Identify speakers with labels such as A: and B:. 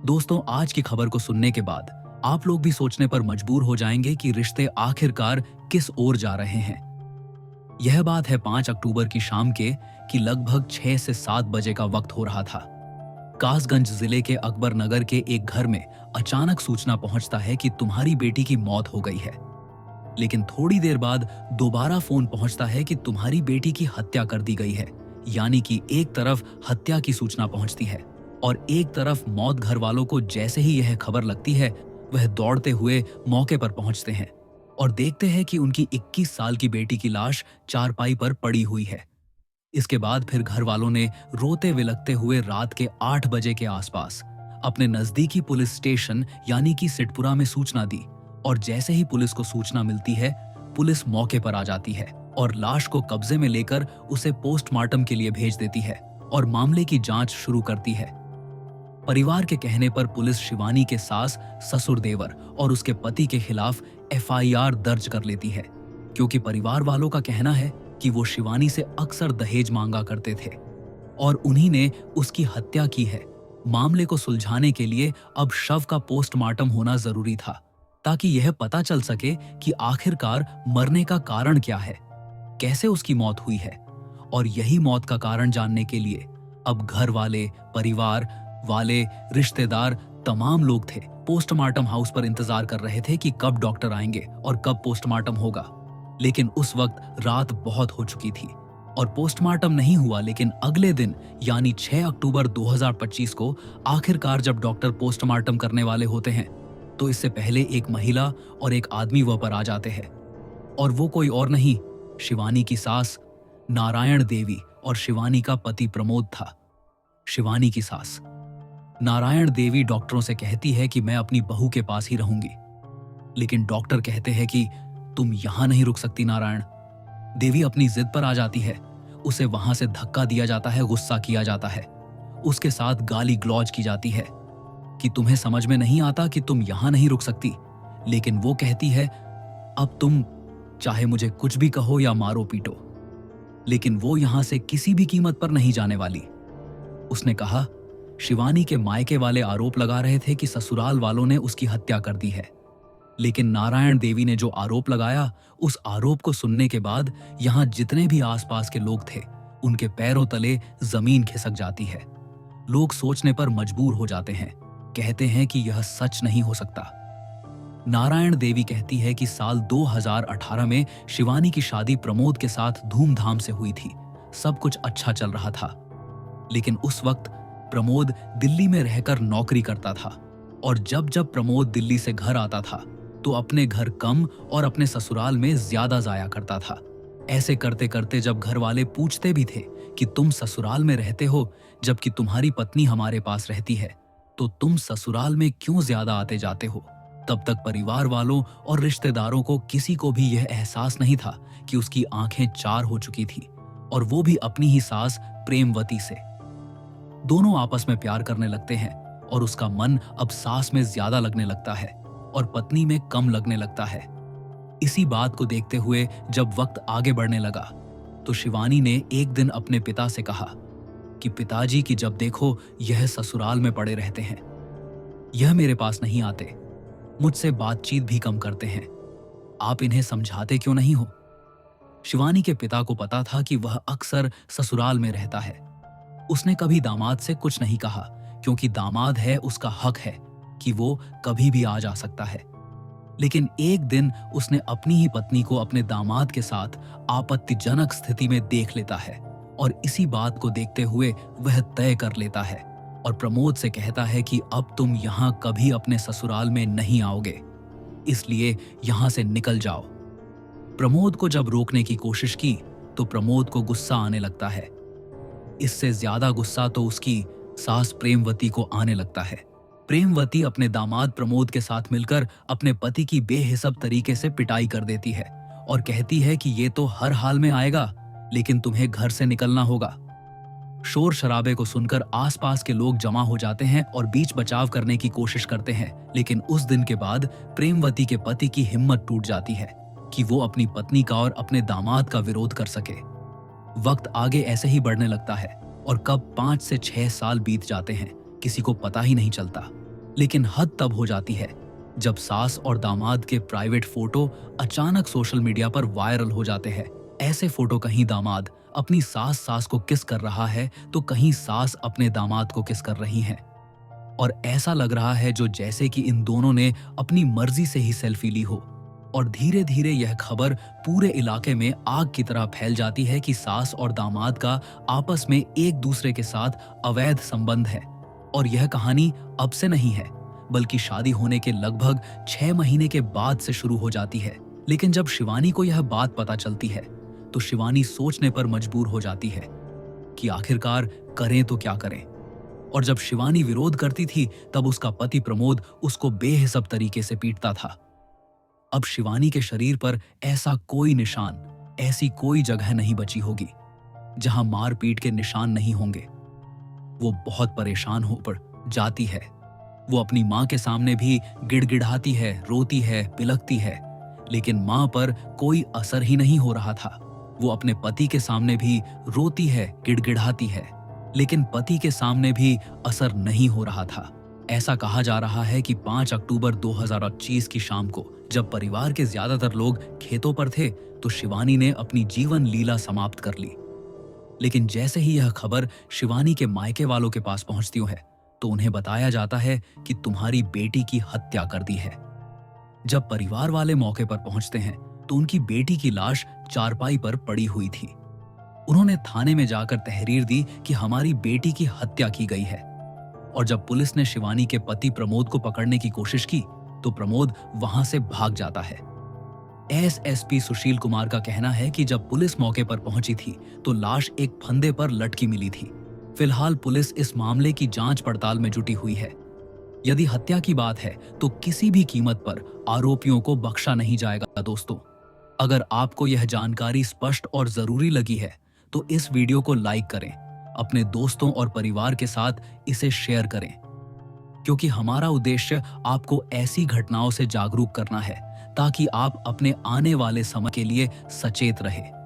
A: दोस्तों, आज की खबर को सुनने के बाद आप लोग भी सोचने पर मजबूर हो जाएंगे कि रिश्ते आखिरकार किस ओर जा रहे हैं। यह बात है 5 अक्टूबर की शाम के कि लगभग 6 से 7 बजे का वक्त हो रहा था। कासगंज जिले के अकबर नगर के एक घर में अचानक सूचना पहुंचता है कि तुम्हारी बेटी की मौत हो गई है। लेकिन थोड़ी देर बाद दोबारा फोन पहुंचता है कि तुम्हारी बेटी की हत्या कर दी गई है। यानी कि एक तरफ हत्या की सूचना पहुंचती है और एक तरफ मौत। घर वालों को जैसे ही यह खबर लगती है, वह दौड़ते हुए मौके पर पहुंचते हैं और देखते हैं कि उनकी 21 साल की बेटी की लाश चारपाई पर पड़ी हुई है। इसके बाद फिर घर वालों ने रोते विलखते हुए रात के 8 बजे के आसपास अपने नजदीकी पुलिस स्टेशन यानी कि सिटपुरा में सूचना दी। और जैसे ही पुलिस को सूचना मिलती है, पुलिस मौके पर आ जाती है और लाश को कब्जे में लेकर उसे पोस्टमार्टम के लिए भेज देती है और मामले की जांच शुरू करती है। परिवार के कहने पर पुलिस शिवानी के सास, ससुर, देवर और उसके पति के खिलाफ एफआईआर दर्ज कर लेती है, क्योंकि परिवार वालों का कहना है कि वो शिवानी से अक्सर दहेज मांगा करते थे और उन्हीं ने उसकी हत्या की है। मामले को सुलझाने के लिए अब शव का पोस्टमार्टम होना जरूरी था, ताकि यह पता चल सके कि आखिरकार मरने का कारण क्या है, कैसे उसकी मौत हुई है। और यही मौत का कारण जानने के लिए अब घर वाले, परिवार वाले, रिश्तेदार, तमाम लोग थे पोस्टमार्टम हाउस पर इंतजार कर रहे थे कि कब डॉक्टर आएंगे और कब पोस्टमार्टम होगा। लेकिन उस वक्त रात बहुत हो चुकी थी और पोस्टमार्टम नहीं हुआ। लेकिन अगले दिन यानी 6 अक्टूबर 2025 को आखिरकार जब डॉक्टर पोस्टमार्टम करने वाले होते हैं, तो इससे पहले एक महिला और एक आदमी वह पर आ जाते हैं। और वो कोई और नहीं, शिवानी की सास नारायण देवी और शिवानी का पति प्रमोद था। शिवानी की सास नारायण देवी डॉक्टरों से कहती है कि मैं अपनी बहू के पास ही रहूंगी। लेकिन डॉक्टर कहते हैं कि तुम यहां नहीं रुक सकती नारायण। देवी अपनी जिद पर आ जाती है। उसे वहां से धक्का दिया जाता है, गुस्सा किया जाता है, उसके साथ गाली ग्लौज की जाती है कि तुम्हें समझ में नहीं आता कि तुम यहां नहीं रुक सकती। लेकिन वो कहती है, अब तुम चाहे मुझे कुछ भी कहो या मारो पीटो, लेकिन वो यहां से किसी भी कीमत पर नहीं जाने वाली। उसने कहा, शिवानी के मायके वाले आरोप लगा रहे थे कि ससुराल वालों ने उसकी हत्या कर दी है। लेकिन नारायण देवी ने जो आरोप लगाया, उस आरोप को सुनने के बाद यहां जितने भी आसपास के लोग थे, उनके पैरों तले जमीन खिसक जाती है। लोग सोचने पर मजबूर हो जाते हैं, कहते हैं कि यह सच नहीं हो सकता। नारायण देवी कहती है कि साल 2018 में शिवानी की शादी प्रमोद के साथ धूमधाम से हुई थी। सब कुछ अच्छा चल रहा था। लेकिन उस वक्त प्रमोद दिल्ली में रहकर नौकरी करता था और जब जब प्रमोद दिल्ली से घर आता था, तो अपने घर कम और अपने ससुराल में ज्यादा जाया करता था। ऐसे करते करते जब घर वाले पूछते भी थे कि तुम ससुराल में रहते हो जबकि तुम्हारी पत्नी हमारे पास रहती है, तो तुम ससुराल में क्यों ज्यादा आते जाते हो, तब तक परिवार वालों और रिश्तेदारों को किसी को भी यह एहसास नहीं था कि उसकी आंखें चार हो चुकी थी, और वो भी अपनी ही सास प्रेमवती से। दोनों आपस में प्यार करने लगते हैं और उसका मन अब सास में ज्यादा लगने लगता है और पत्नी में कम लगने लगता है। इसी बात को देखते हुए जब वक्त आगे बढ़ने लगा, तो शिवानी ने एक दिन अपने पिता से कहा कि पिताजी की जब देखो यह ससुराल में पड़े रहते हैं, यह मेरे पास नहीं आते, मुझसे बातचीत भी कम करते हैं, आप इन्हें समझाते क्यों नहीं हो। शिवानी के पिता को पता था कि वह अक्सर ससुराल में रहता है। उसने कभी दामाद से कुछ नहीं कहा, क्योंकि दामाद है, उसका हक है कि वो कभी भी आ जा सकता है। लेकिन एक दिन उसने अपनी ही पत्नी को अपने दामाद के साथ आपत्तिजनक स्थिति में देख लेता है और इसी बात को देखते हुए वह तय कर लेता है और प्रमोद से कहता है कि अब तुम यहां कभी अपने ससुराल में नहीं आओगे, इसलिए यहां से निकल जाओ। प्रमोद को जब रोकने की कोशिश की तो प्रमोद को गुस्सा आने लगता है। इससे ज्यादा गुस्सा तो उसकी सास प्रेमवती को आने लगता है। प्रेमवती अपने दामाद प्रमोद के साथ मिलकर अपने पति की बेहिसाब तरीके से पिटाई कर देती है और कहती है कि ये तो हर हाल में आएगा, लेकिन तुम्हें घर से निकलना होगा। शोर शराबे को सुनकर आसपास के लोग जमा हो जाते हैं और बीच बचाव करने की कोशिश करते हैं, लेकिन उस दिन के बाद प्रेमवती के पति की हिम्मत टूट जाती है कि वो अपनी पत्नी का और अपने दामाद का विरोध कर सके। वक्त आगे ऐसे ही बढ़ने लगता है और कब 5 से 6 साल बीत जाते हैं, किसी को पता ही नहीं चलता। लेकिन हद तब हो जाती है जब सास और दामाद के प्राइवेट फोटो अचानक सोशल मीडिया पर वायरल हो जाते हैं। ऐसे फोटो कहीं दामाद अपनी सास को किस कर रहा है तो कहीं सास अपने दामाद को किस कर रही हैं। और ऐसा लग रहा है जो जैसे कि इन दोनों ने अपनी मर्जी से ही सेल्फी ली हो। और धीरे धीरे यह खबर पूरे इलाके में आग की तरह फैल जाती है कि सास और दामाद का आपस में एक दूसरे के साथ अवैध संबंध है। और यह कहानी अब से नहीं है, बल्कि शादी होने के लगभग 6 महीने के बाद से शुरू हो जाती है। लेकिन जब शिवानी को यह बात पता चलती है तो शिवानी सोचने पर मजबूर हो जाती है कि आखिरकार करें तो क्या करें। और जब शिवानी विरोध करती थी तब उसका पति प्रमोद उसको बेहिसाब तरीके से पीटता था। अब शिवानी के शरीर पर ऐसा कोई निशान, ऐसी कोई जगह नहीं बची होगी जहां मारपीट के निशान नहीं होंगे। वो बहुत परेशान हो पड़ जाती है। वो अपनी मां के सामने भी गिड़गिड़ाती है, रोती है, बिलखती है, लेकिन मां पर कोई असर ही नहीं हो रहा था। वो अपने पति के सामने भी रोती है, गिड़गिड़ाती है, लेकिन पति के सामने भी असर नहीं हो रहा था। ऐसा कहा जा रहा है कि 5 अक्टूबर 2025 की शाम को जब परिवार के ज्यादातर लोग खेतों पर थे तो शिवानी ने अपनी जीवन लीला समाप्त कर ली। लेकिन जैसे ही यह खबर शिवानी के मायके वालों के पास पहुंचती है तो उन्हें बताया जाता है कि तुम्हारी बेटी की हत्या कर दी है। जब परिवार वाले मौके पर पहुंचते हैं तो उनकी बेटी की लाश चारपाई पर पड़ी हुई थी। उन्होंने थाने में जाकर तहरीर दी कि हमारी बेटी की हत्या की गई है। और जब पुलिस ने शिवानी के पति प्रमोद को पकड़ने की कोशिश की तो प्रमोद वहां से भाग जाता है। एसएसपी सुशील कुमार का कहना है कि जब पुलिस मौके पर पहुंची थी तो लाश एक फंदे पर लटकी मिली थी। फिलहाल पुलिस इस मामले की जांच पड़ताल में जुटी हुई है। यदि हत्या की बात है तो किसी भी कीमत पर आरोपियों को बख्शा नहीं जाएगा। दोस्तों, अगर आपको यह जानकारी स्पष्ट और जरूरी लगी है तो इस वीडियो को लाइक करें, अपने दोस्तों और परिवार के साथ इसे शेयर करें, क्योंकि हमारा उद्देश्य आपको ऐसी घटनाओं से जागरूक करना है ताकि आप अपने आने वाले समय के लिए सचेत रहें।